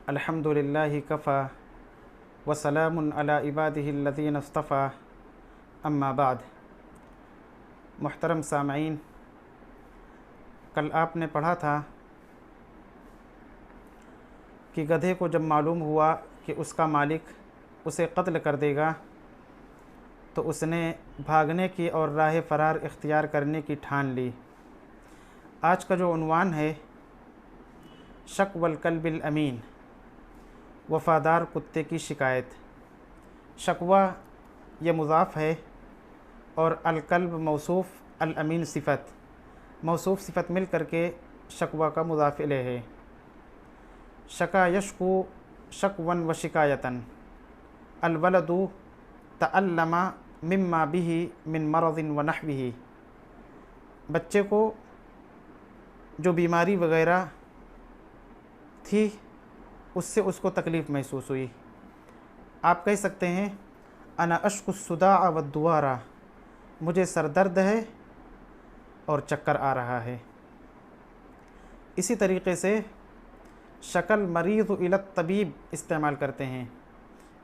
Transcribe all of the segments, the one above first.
الحمدللہ کفا وسلام علی عبادہ الذین اصطفیٰ اما بعد۔ محترم سامعین، کل آپ نے پڑھا تھا کہ گدھے کو جب معلوم ہوا کہ اس کا مالک اسے قتل کر دے گا تو اس نے بھاگنے کی اور راہ فرار اختیار کرنے کی ٹھان لی۔ آج کا جو عنوان ہے شک والکلب الامین، وفادار کتے کی شکایت۔ شکوہ یہ مضاف ہے اور الکلب موصوف، الامین صفت، موصوف صفت مل کر کے شکوہ کا مضاف الیہ ہے۔ شکا یشکو شکون و شکایتاً، الولد تعلم مما به من مرض و نحوہ، بچے کو جو بیماری وغیرہ تھی اس سے اس کو تکلیف محسوس ہوئی۔ آپ کہہ سکتے ہیں انا اشکو الصداع والدوارا، مجھے سر درد ہے اور چکر آ رہا ہے۔ اسی طریقے سے شکل مریض الی الطبیب استعمال کرتے ہیں،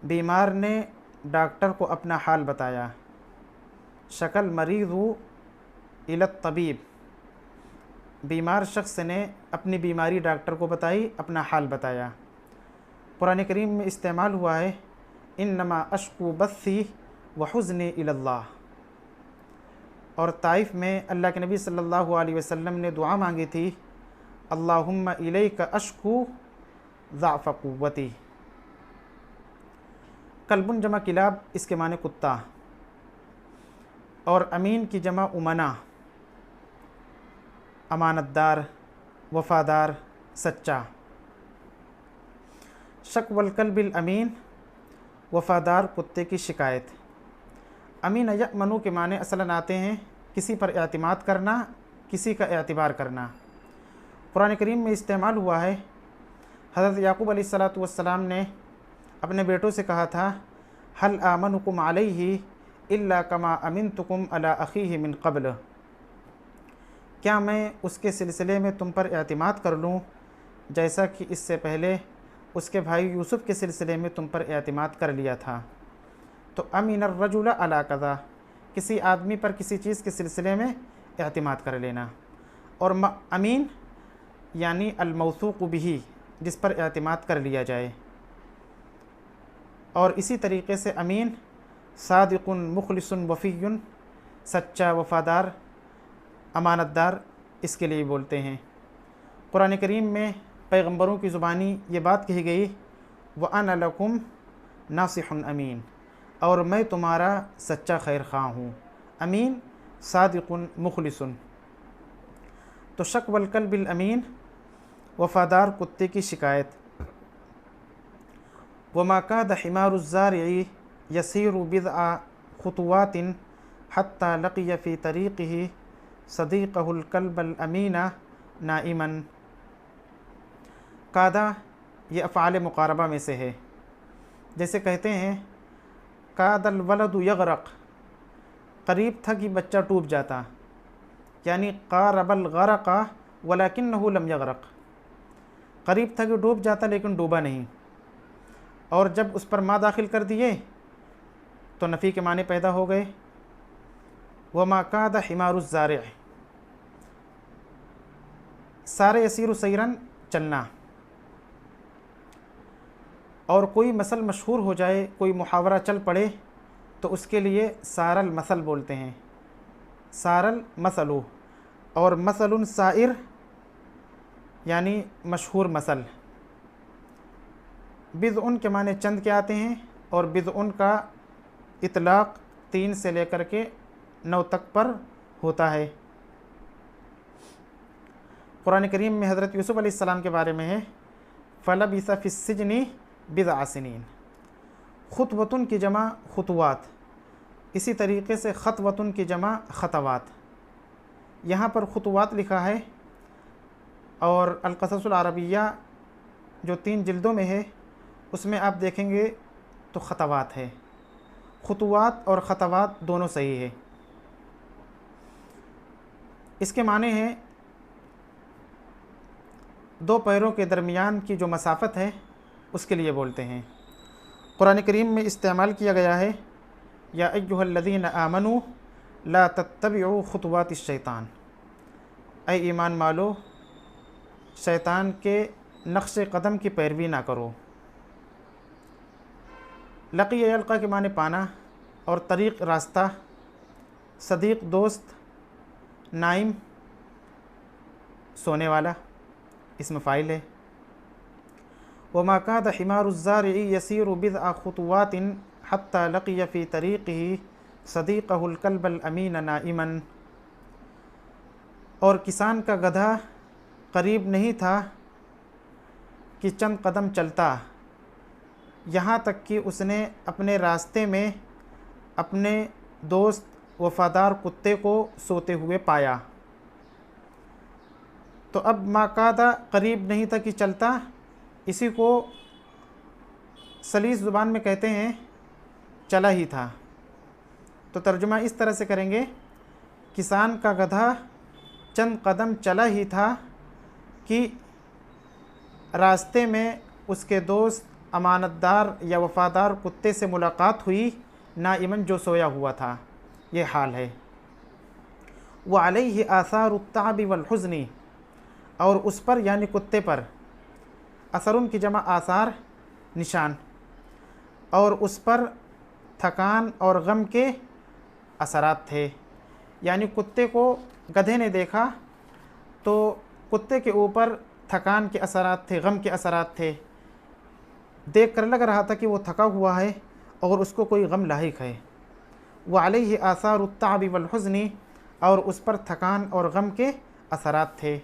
بیمار نے ڈاکٹر کو اپنا حال بتایا۔ شکل مریض الی الطبیب، بیمار شخص نے اپنی بیماری ڈاکٹر کو بتائی، اپنا حال بتایا۔ قرآن کریم میں استعمال ہوا ہے انما اشکو بثی وحزنی الی اللہ، اور طائف میں اللہ کے نبی صلی اللہ علیہ وسلم نے دعا مانگی تھی اللہم الیک اشکو ضعف قوتی۔ کلب جمع کلاب، اس کے معنی کتا، اور امین کی جمع امنا، امانت دار، وفادار، سچا۔ شک والکلب الامین، وفادار کتے کی شکایت۔ امین یأمنو کے معنی اصلاً آتے ہیں کسی پر اعتماد کرنا، کسی کا اعتبار کرنا۔ قرآن کریم میں استعمال ہوا ہے، حضرت یعقوب علیہ السلام نے اپنے بیٹوں سے کہا تھا هل آمنکم علیہ الا کما امنتکم علی اخیہ من قبل، کیا میں اس کے سلسلے میں تم پر اعتماد کر لوں جیسا کہ اس سے پہلے اس کے بھائی یوسف کے سلسلے میں تم پر اعتماد کر لیا تھا۔ تو امین الرجل علی کذا، کسی آدمی پر کسی چیز کے سلسلے میں اعتماد کر لینا، اور امین یعنی الموثوق بہ، جس پر اعتماد کر لیا جائے۔ اور اسی طریقے سے امین صادق مخلص وفی، سچا، وفادار، امانت دار، اس کے لیے بولتے ہیں۔ قرآن کریم میں پیغمبروں کی زبانی یہ بات کہی گئی وَأَنَا لَكُمْ نَاصِحٌ امین، اور میں تمہارا سچا خیر خواہ ہوں۔ امین صادق مخلص۔ تو شک والکلب الامین، وفادار کتے کی شکایت۔ وَمَا كَادَ حِمَارُ الزَّارِعِ يَسِيرُ بِضْعَ خُطُوَاتٍ حَتَّى لَقِيَ فِي طَرِيقِهِ صَدِيقَهُ الْكَلْبَ الْأَمِينَ نَائِمًا۔ کادا یہ افعال مقاربہ میں سے ہے، جیسے کہتے ہیں کاد الولد یغرق، قریب تھا کہ بچہ ڈوب جاتا، یعنی قارب الغرق ولکنہ لم یغرق، قریب تھا کہ ڈوب جاتا لیکن ڈوبا نہیں۔ اور جب اس پر ما داخل کر دیے تو نفی کے معنی پیدا ہو گئے۔ وما کاد حمار الزارع، سار یسیر سیرن، چلنا۔ اور کوئی مثل مشہور ہو جائے، کوئی محاورہ چل پڑے تو اس کے لیے سار المثل بولتے ہیں، سار المثل، اور مثل سائر یعنی مشہور مثل۔ بضع کے معنی چند کے آتے ہیں، اور بضع کا اطلاق 3 سے لے کر کے 9 تک پر ہوتا ہے۔ قرآن کریم میں حضرت یوسف علیہ السلام کے بارے میں ہے فَلَبِثَ فِي السِّجْنِ بِضْعَ سِنِينَ۔ خطوۃن کی جمع خطوات، اسی طریقے سے خطوۃن کی جمع خطوات۔ یہاں پر خطوات لکھا ہے، اور القصص العربیہ جو 3 جلدوں میں ہے اس میں آپ دیکھیں گے تو خطوات ہے۔ خطوات اور خطوات دونوں صحیح ہے۔ اس کے معنی ہیں دو پیروں کے درمیان کی جو مسافت ہے اس کے لیے بولتے ہیں۔ قرآن کریم میں استعمال کیا گیا ہے یا ایھا الذین آمنوا لا تتبعوا خطوات الشیطان، اے ایمان والو شیطان کے نقش قدم کی پیروی نہ کرو۔ لقی یلقا کے معنی پانا اور طریق راستہ، صدیق دوست، نائم سونے والا، اسم فاعل ہے۔ وما كاد حمار الزارع يسير بضع خطوات حتى لقي في طريقه صديقه الكلب الأمين نائما، اور کسان کا گدھا قریب نہیں تھا کہ چند قدم چلتا یہاں تک کہ اس نے اپنے راستے میں اپنے دوست وفادار کتے کو سوتے ہوئے پایا۔ تو اب ما کادا قریب نہیں تھا کہ چلتا، اسی کو سلیس زبان میں کہتے ہیں چلا ہی تھا۔ تو ترجمہ اس طرح سے کریں گے، کسان کا گدھا چند قدم چلا ہی تھا کہ راستے میں اس کے دوست امانت دار یا وفادار کتے سے ملاقات ہوئی، نائمن جو سویا ہوا تھا، یہ حال ہے۔ وعلیہ آثار التعب والحزن، اور اس پر یعنی کتے پر، اثرن کی جمع آثار نشان، اور اس پر تھکان اور غم کے اثرات تھے۔ یعنی کتے کو گدھے نے دیکھا تو کتے کے اوپر تھکان کے اثرات تھے، غم کے اثرات تھے، دیکھ کر لگ رہا تھا کہ وہ تھکا ہوا ہے اور اس کو کوئی غم لاحق ہے۔ وعلیہ آثار التعب والحزن، اور اس پر تھکان اور غم کے اثرات تھے۔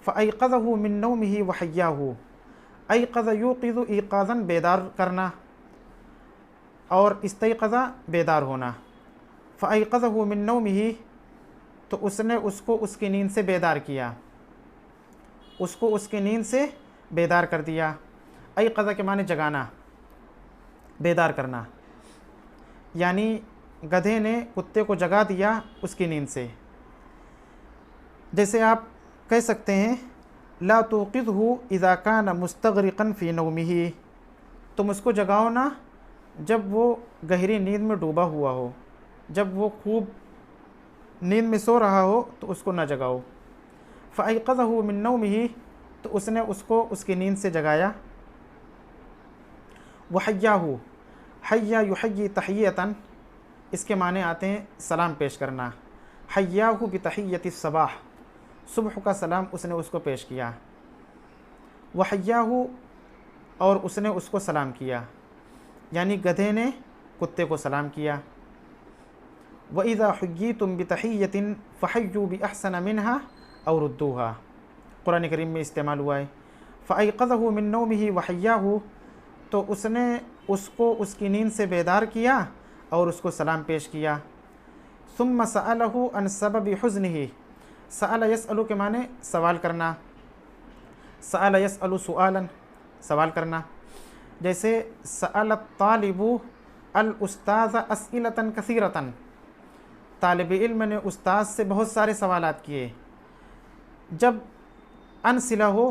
فایقظہ من نومہ وحیاہ، ایقظ یوقظ ایقاظاً بیدار کرنا، اور استیقظ بیدار ہونا۔ فایقظہ من نومہ، تو اس نے اس کو اس کی نیند سے بیدار کیا، اس کو اس کی نیند سے بیدار کر دیا۔ ایقظ کے معنی جگانا، بیدار کرنا، یعنی گدھے نے کتے کو جگا دیا اس کی نیند سے۔ جیسے آپ کہہ سکتے ہیں لا توقظہ اذا کان مستغرقا فی نومہ، تم اس کو جگاؤ نا جب وہ گہری نیند میں ڈوبا ہوا ہو، جب وہ خوب نیند میں سو رہا ہو تو اس کو نہ جگاؤ۔ فایقظہ من نومہ، تو اس نے اس کو اس کی نیند سے جگایا۔ وحیاہ، حیا یحیی تحیۃً، اس کے معنی آتے ہیں سلام پیش کرنا۔ حیاہ بتحیۃ الصباح، صبح کا سلام اس نے اس کو پیش کیا۔ وحیاہ، اور اس نے اس کو سلام کیا، یعنی گدھے نے کتے کو سلام کیا۔ وَإِذَا حُيِّيتُم بِتَحِيَّةٍ فَحَيُّوا بِأَحْسَنَ مِنْهَا أَوْ رُدُّوهَا، قرآن کریم میں استعمال ہوا ہے۔ فَأَيْقَظَهُ مِن نَوْمِهِ وَحَيَّاهُ، تو اس نے اس کو اس کی نیند سے بیدار کیا اور اس کو سلام پیش کیا۔ ثُمَّ سَأَلَهُ عَنْ سَبَبِ حُزْنِهِ، سأل یسأل کے معنی سوال کرنا، سأل یسأل سؤالاً، سوال کرنا۔ جیسے سأل الطالب الاستاذ اسئلة کثیرة، طالب علم نے استاذ سے بہت سارے سوالات کیے۔ جب انصلہ ہو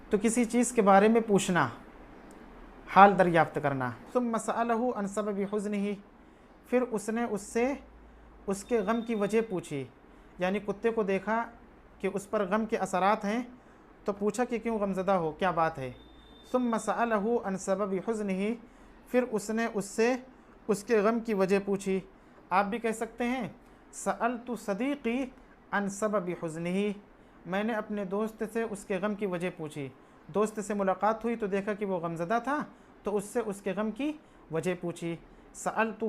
تو کسی چیز کے بارے میں پوچھنا، حال دریافت کرنا۔ ثم سألہ عن سبب حزنہ، پھر اس نے اس سے اس کے غم کی وجہ پوچھی، یعنی کتے کو دیکھا کہ اس پر غم کے اثرات ہیں تو پوچھا کہ کیوں غمزدہ ہو، کیا بات ہے۔ ثم سألہ عن سبب حزنہ، پھر اس نے اس سے اس کے غم کی وجہ پوچھی۔ آپ بھی کہہ سکتے ہیں سألت صدیقی عن سبب حزنہ، میں نے اپنے دوست سے اس کے غم کی وجہ پوچھی۔ دوست سے ملاقات ہوئی تو دیکھا کہ وہ غمزدہ تھا تو اس سے اس کے غم کی وجہ پوچھی۔ سألتہ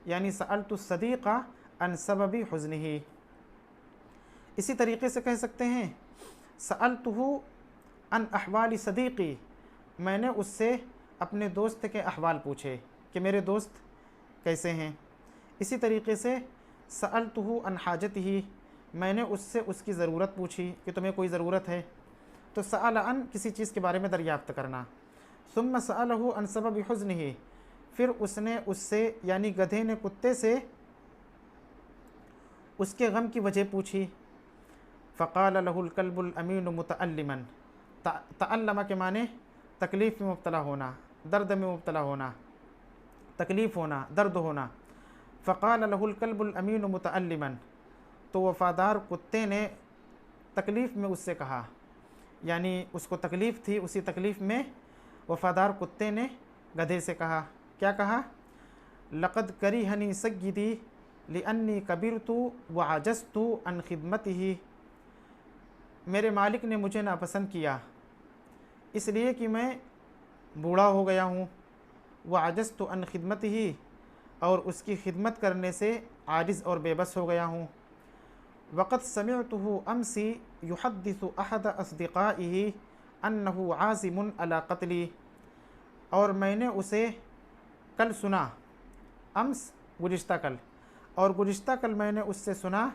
یعنی سألت الصدیق عن سبب حزنہ۔ اسی طریقے سے کہہ سکتے ہیں سألتہ عن احوال صدیقی، میں نے اس سے اپنے دوست کے احوال پوچھے کہ میرے دوست کیسے ہیں۔ اسی طریقے سے سألتہ عن حاجتہ، میں نے اس سے اس کی ضرورت پوچھی کہ تمہیں کوئی ضرورت ہے۔ تو سأل عن کسی چیز کے بارے میں دریافت کرنا۔ ثم سألہ عن سبب حزنہ، پھر اس نے اس سے یعنی گدھے نے کتے سے اس کے غم کی وجہ پوچھی۔ فقال له الكلب الامین متعلما، تعلم کے معنی تکلیف میں مبتلا ہونا، درد میں مبتلا ہونا، تکلیف ہونا، درد ہونا۔ فقال له الكلب الامین متعلما، تو وفادار کتے نے تکلیف میں اس سے کہا، یعنی اس کو تکلیف تھی، اسی تکلیف میں وفادار کتے نے گدھے سے کہا، کیا کہا؟ لقد کریہنی سیدی لانی کبرت وعجزت عن خدمتہ، میرے مالک نے مجھے ناپسند کیا اس لیے کہ میں بوڑھا ہو گیا ہوں، وعجزت عن خدمتہ، اور اس کی خدمت کرنے سے عاجز اور بے بس ہو گیا ہوں۔ وقد سمعته امسی یحدث احد اصدقائه انه عازم علی قتلی، اور میں نے اسے کل سنا، امس گزشتہ کل، اور گزشتہ کل میں نے اس سے سنا،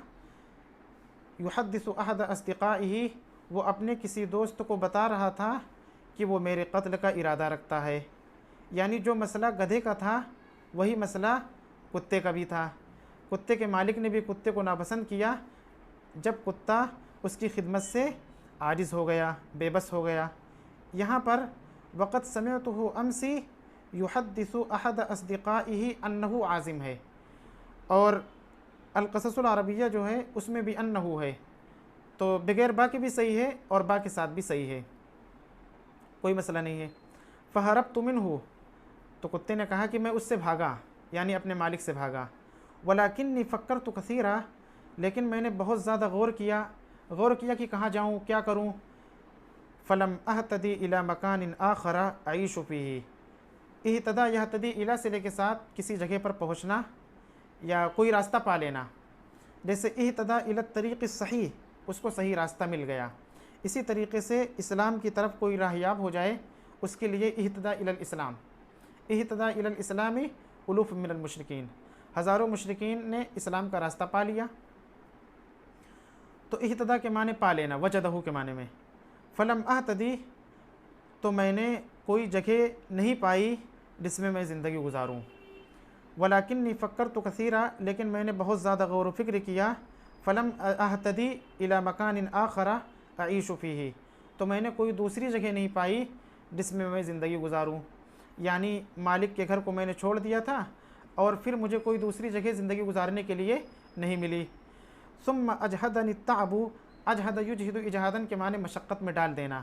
یحدث احد اصدقائه، وہ اپنے کسی دوست کو بتا رہا تھا کہ وہ میرے قتل کا ارادہ رکھتا ہے، یعنی جو مسئلہ گدھے کا تھا وہی مسئلہ کتے کا بھی تھا۔ کتے کے مالک نے بھی کتے کو ناپسند کیا جب کتا اس کی خدمت سے عاجز ہو گیا، بے بس ہو گیا۔ یہاں پر وقت سمعتہ امسی یحدث احد اصدقائہ انہ عازم ہے، اور القصص العربیہ جو ہے اس میں بھی انہ ہے، تو بغیر با کے بھی صحیح ہے اور با کے ساتھ بھی صحیح ہے، کوئی مسئلہ نہیں ہے۔ فہربت منہ، تو کتے نے کہا کہ میں اس سے بھاگا، یعنی اپنے مالک سے بھاگا۔ ولکنی فکرت کثیرا، لیکن میں نے بہت زیادہ غور کیا کہ کہاں جاؤں، کیا کروں۔ فلم اہتدی الی مکان آخر اعیش فیہ، اہتدا یہتدی الی صلے کے ساتھ کسی جگہ پر پہنچنا یا کوئی راستہ پا لینا، جیسے اہتدا الی الطریق الصحیح، اس کو صحیح راستہ مل گیا۔ اسی طریقے سے اسلام کی طرف کوئی راہیاب ہو جائے اس کے لیے اہتدا الی الاسلام، اہتدا الی الاسلام الوف من المشرکین، ہزاروں مشرکین نے اسلام کا راستہ پا لیا، تو اہتدا کے معنی پا لینا، وجدہ کے معنی میں۔ فلم اہتدی، تو میں نے کوئی جگہ نہیں پائی جس میں زندگی گزاروں۔ ولیکنی فکرت کثیرا، لیکن میں نے بہت زیادہ غور و فکر کیا۔ فلم اہتدی الی مکان آخر اعیش فیہ، تو میں نے کوئی دوسری جگہ نہیں پائی جس میں زندگی گزاروں، یعنی مالک کے گھر کو میں نے چھوڑ دیا تھا اور پھر مجھے کوئی دوسری جگہ زندگی گزارنے کے لیے نہیں ملی۔ ثم اجہدنی التعب، اجہد یجہد اجہادن کے معنی مشقت میں ڈال دینا،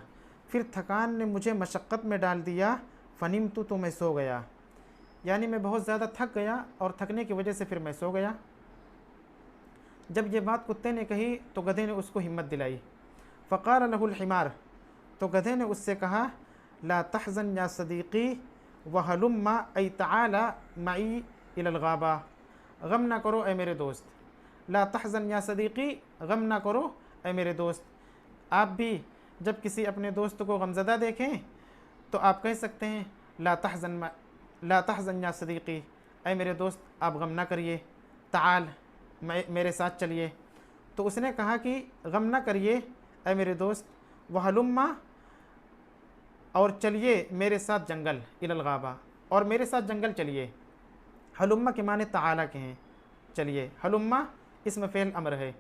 پھر تھکان نے مجھے مشقت میں ڈال دیا، فنمت، تو میں سو گیا، یعنی میں بہت زیادہ تھک گیا اور تھکنے کی وجہ سے پھر میں سو گیا۔ جب یہ بات کتے نے کہی تو گدھے نے اس کو ہمت دلائی۔ فقال له الحمار، تو گدھے نے اس سے کہا، لا تحزن یا صدیقی وہلم ای تعالی معی الی الغابہ، غم نہ کرو اے میرے دوست، لا تحزن یا صدیقی، غم نہ کرو اے میرے دوست۔ آپ بھی جب کسی اپنے دوست کو غمزدہ دیکھیں تو آپ کہہ سکتے ہیں لا تحزن یا صدیقی، اے میرے دوست آپ غم نہ کریے، تعال میرے ساتھ چلیے۔ تو اس نے کہا کہ غم نہ کریے اے میرے دوست، وہلم، اور چلیے میرے ساتھ جنگل، الی الغابہ، اور میرے ساتھ جنگل چلیے۔ ہلم کے معنی تعالی کے ہیں، چلیے، ہلم اسم فعل امر ہے،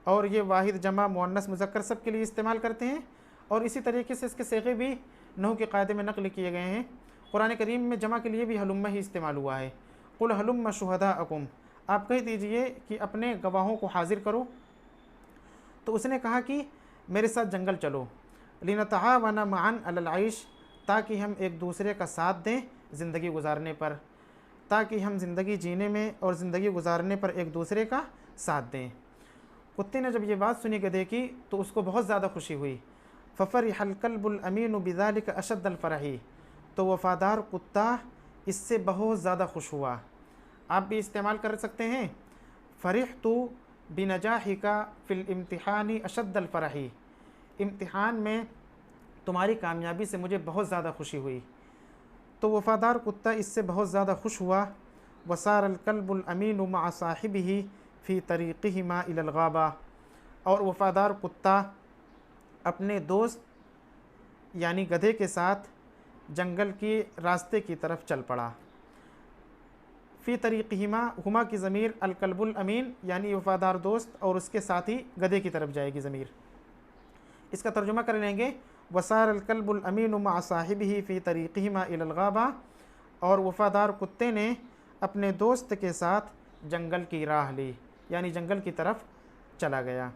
اور یہ واحد جمع مؤنث مذکر سب کے لیے استعمال کرتے ہیں، اور اسی طریقے سے اس کے صیغے بھی نحو کے قاعدے میں نقل کیے گئے ہیں۔ قرآن کریم میں جمع کے لیے بھی ہلم ہی استعمال ہوا ہے۔ قل ہلم شہداءکم، آپ کہہ دیجئے کہ اپنے گواہوں کو حاضر کرو۔ تو اس نے کہا کہ میرے ساتھ جنگل چلو، لنتعاون معا علی العیش، تاکہ ہم ایک دوسرے کا ساتھ دیں زندگی گزارنے پر، تاکہ ہم زندگی جینے میں اور زندگی گزارنے پر ایک دوسرے کا ساتھ دیں۔ کتے نے جب یہ بات سنی گدھے کی تو اس کو بہت زیادہ خوشی ہوئی۔ ففرح الکلب الامین بذلک اشد الفرح، تو وفادار کتا اس سے بہت زیادہ خوش ہوا۔ آپ بھی استعمال کر سکتے ہیں، فرحت بنجاحک فی الامتحان اشد الفرح، امتحان میں تمہاری کامیابی سے مجھے بہت زیادہ خوشی ہوئی۔ تو وفادار کتا اس سے بہت زیادہ خوش ہوا۔ وصار الکلب الامین مع صاحبہ فی طریقہما الی الغابہ، اور وفادار کتا اپنے دوست یعنی گدھے کے ساتھ جنگل کے راستے کی طرف چل پڑا۔ فی طریقہما، ہما کی ضمیر الکلب الامین یعنی وفادار دوست اور اس کے ساتھی گدھے کی طرف جائے گی ضمیر۔ اس کا ترجمہ کر لیں گے، وسار الکلب الامین مع صاحبہ فی طریقہما الی الغابہ، اور وفادار کتے نے اپنے دوست کے ساتھ جنگل کی راہ لی، یعنی جنگل کی طرف چلا گیا۔